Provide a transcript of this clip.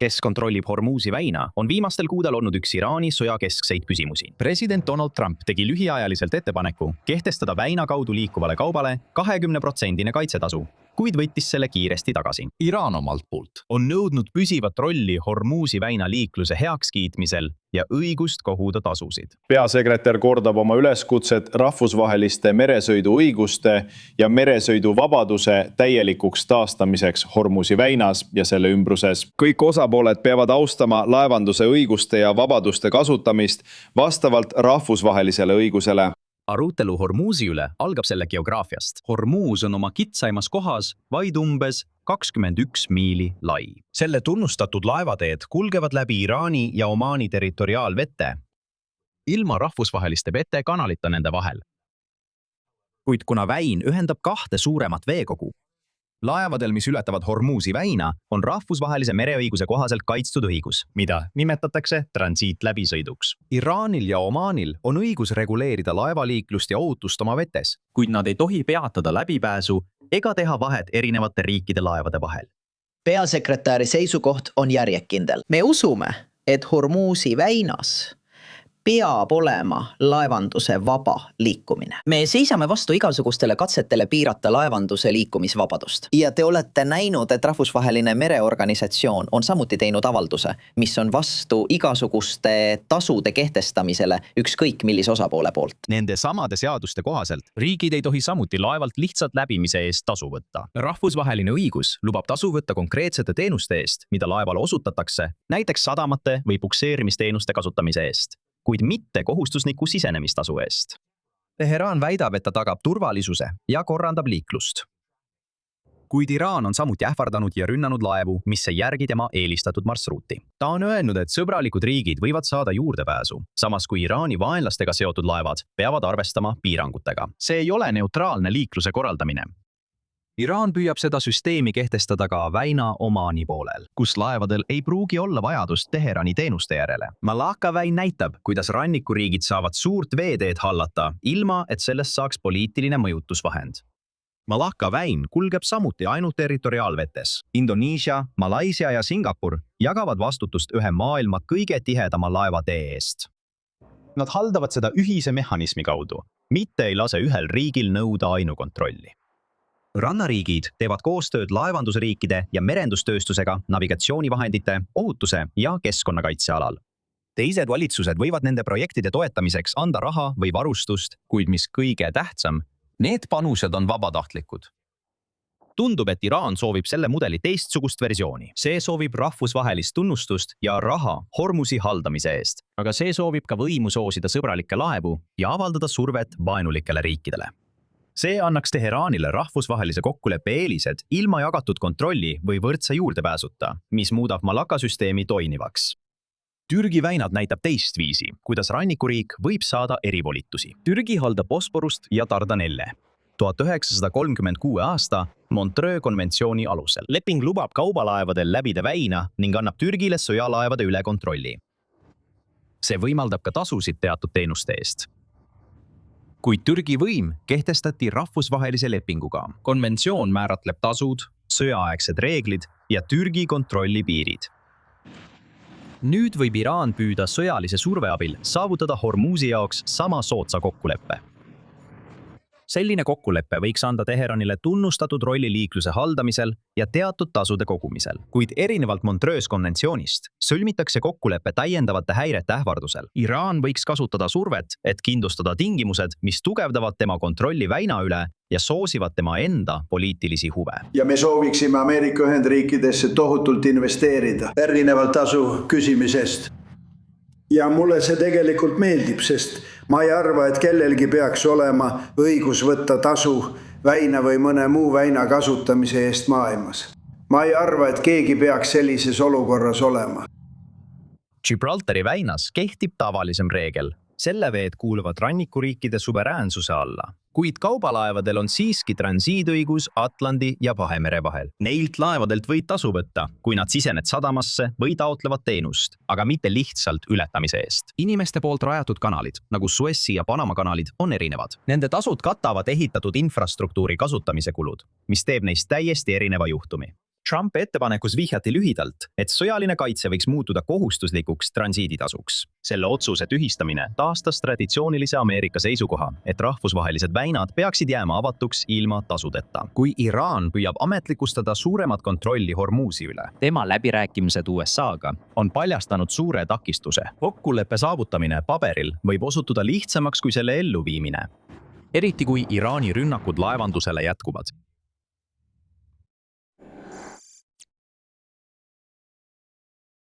kes kontrollib Hormuzi väina, on viimastel kuudel olnud üks Iraani sõja keskseid küsimusi. President Donald Trump tegi lühiajaliselt ettepaneku kehtestada väina kaudu liikuvale kaubale 20% kaitsetasu, kuid võttis selle kiiresti tagasi. Iraan omalt poolt on nõudnud püsivat rolli Hormuzi väina liikluse heakskiitmisel ja õigust koguda tasusid. Peasekretär kordab oma üleskutset rahvusvaheliste meresõiduõiguste ja meresõiduvabaduse täielikuks taastamiseks Hormuzi väinas ja selle ümbruses. Kõik osapooled peavad austama laevanduse õiguste ja vabaduste kasutamist vastavalt rahvusvahelisele õigusele. Arutelu Hormuzi üle algab selle geograafiast. Hormuz on oma kitsaimas kohas vaid umbes 21 miili lai. Selle tunnustatud laevateed kulgevad läbi Iraani ja Omaani territoriaalvete, ilma rahvusvaheliste vetekanalita nende vahel. Kuid kuna väin ühendab kahte suuremat veekogu, laevadel, mis ületavad Hormuzi väina, on rahvusvahelise mereõiguse kohaselt kaitstud õigus, mida nimetatakse transiitläbisõiduks. Iraanil ja Omaanil on õigus reguleerida laevaliiklust ja ohutust oma vetes, kuid nad ei tohi peatada läbipääsu ega teha vahet erinevate riikide laevade vahel. Peasekretäri seisukoht on järjekindel. Me usume, et Hormuzi väinas peab olema laevanduse vaba liikumine. Me seisame vastu igasugustele katsetele piirata laevanduse liikumisvabadust. Ja te olete näinud, et rahvusvaheline mereorganisatsioon on samuti teinud avalduse, mis on vastu igasuguste tasude kehtestamisele ükskõik millise osapoole poolt. Nende samade seaduste kohaselt riigid ei tohi samuti laevalt lihtsalt läbimise eest tasu võtta. Rahvusvaheline õigus lubab tasu võtta konkreetsete teenuste eest, mida laevale osutatakse, näiteks sadamate või pukseerimisteenuste kasutamise eest, kuid mitte kohustusniku sisenemistasu eest. Teheraan väidab, et ta tagab turvalisuse ja korraldab liiklust. Kuid Iraan on samuti ähvardanud ja rünnanud laevu, mis ei järgi tema eelistatud marsruuti. Ta on öelnud, et sõbralikud riigid võivad saada juurdepääsu, samas kui Iraani vaenlastega seotud laevad peavad arvestama piirangutega. See ei ole neutraalne liikluse korraldamine. Iraan püüab seda süsteemi kehtestada ka väina Omaani poolel, kus laevadel ei pruugi olla vajadust Teherani teenuste järele. Malakka väin näitab, kuidas rannikuriigid saavad suurt veeteed hallata, ilma et sellest saaks poliitiline mõjutusvahend. Malakka väin kulgeb samuti ainult territoriaalvetes. Indoneesia, Malaisia ja Singapur jagavad vastutust ühe maailma kõige tihedama laevatee eest. Nad haldavad seda ühise mehhanismi kaudu, mitte ei lase ühel riigil nõuda ainukontrolli. Rannariigid teevad koostööd laevandusriikide ja merendustööstusega navigatsioonivahendite, ohutuse ja keskkonnakaitse alal. Teised valitsused võivad nende projektide toetamiseks anda raha või varustust, kuid mis kõige tähtsam, need panused on vabatahtlikud. Tundub, et Iraan soovib selle mudeli teistsugust versiooni. See soovib rahvusvahelist tunnustust ja raha Hormuzi haldamise eest, aga see soovib ka võimu soosida sõbralikke laevu ja avaldada survet vaenulikele riikidele. See annaks Teheraanile rahvusvahelise kokkuleppe eelised ilma jagatud kontrolli või võrdse juurdepääsuta, mis muudab Malakka süsteemi toimivaks. Türgi väinad näitab teist viisi, kuidas rannikuriik võib saada erivolitusi. Türgi haldab Bosporust ja Dardanelle 1936 aasta Montreux konventsiooni alusel. Leping lubab kaubalaevadel läbida väina ning annab Türgile sõjalaevade üle kontrolli. See võimaldab ka tasusid teatud teenuste eest. Kuid Türgi võim kehtestati rahvusvahelise lepinguga. Konventsioon määratleb tasud, sõjaaegsed reeglid ja Türgi kontrolli piirid. Nüüd võib Iraan püüda sõjalise surve abil saavutada Hormuzi jaoks sama soodsa kokkuleppe. Selline kokkulepe võiks anda Teheranile tunnustatud rolli liikluse haldamisel ja teatud tasude kogumisel. Kuid erinevalt Montreux konventsioonist sõlmitakse kokkulepe täiendavate häirete ähvardusel. Iraan võiks kasutada survet, et kindlustada tingimused, mis tugevdavad tema kontrolli väina üle ja soosivad tema enda poliitilisi huve. Ja me sooviksime Ameerika Ühendriikidesse tohutult investeerida erinevalt tasu küsimisest. Ja mulle see tegelikult meeldib, sest ma ei arva, et kellelgi peaks olema õigus võtta tasu väina või mõne muu väina kasutamise eest maailmas. Ma ei arva, et keegi peaks sellises olukorras olema. Gibraltari väinas kehtib tavalisem reegel. Selle veed kuuluvad rannikuriikide suveräänsuse alla, kuid kaubalaevadel on siiski transiidõigus Atlandi ja Vahemere vahel. Neilt laevadelt võid tasu võtta, kui nad sisened sadamasse või taotlevad teenust, aga mitte lihtsalt ületamise eest. Inimeste poolt rajatud kanalid, nagu Suessi ja Panama kanalid, on erinevad. Nende tasud katavad ehitatud infrastruktuuri kasutamise kulud, mis teeb neist täiesti erineva juhtumi. Trumpi ettepanekus vihjati lühidalt, et sõjaline kaitse võiks muutuda kohustuslikuks transiiditasuks. Selle otsuse tühistamine taastas traditsioonilise Ameerika seisukoha, et rahvusvahelised väinad peaksid jääma avatuks ilma tasudeta. Kui Iraan püüab ametlikustada suuremat kontrolli Hormuzi üle, tema läbirääkimised USA-ga on paljastanud suure takistuse. Kokkuleppe saavutamine paberil võib osutuda lihtsamaks kui selle elluviimine, eriti kui Iraani rünnakud laevandusele jätkuvad.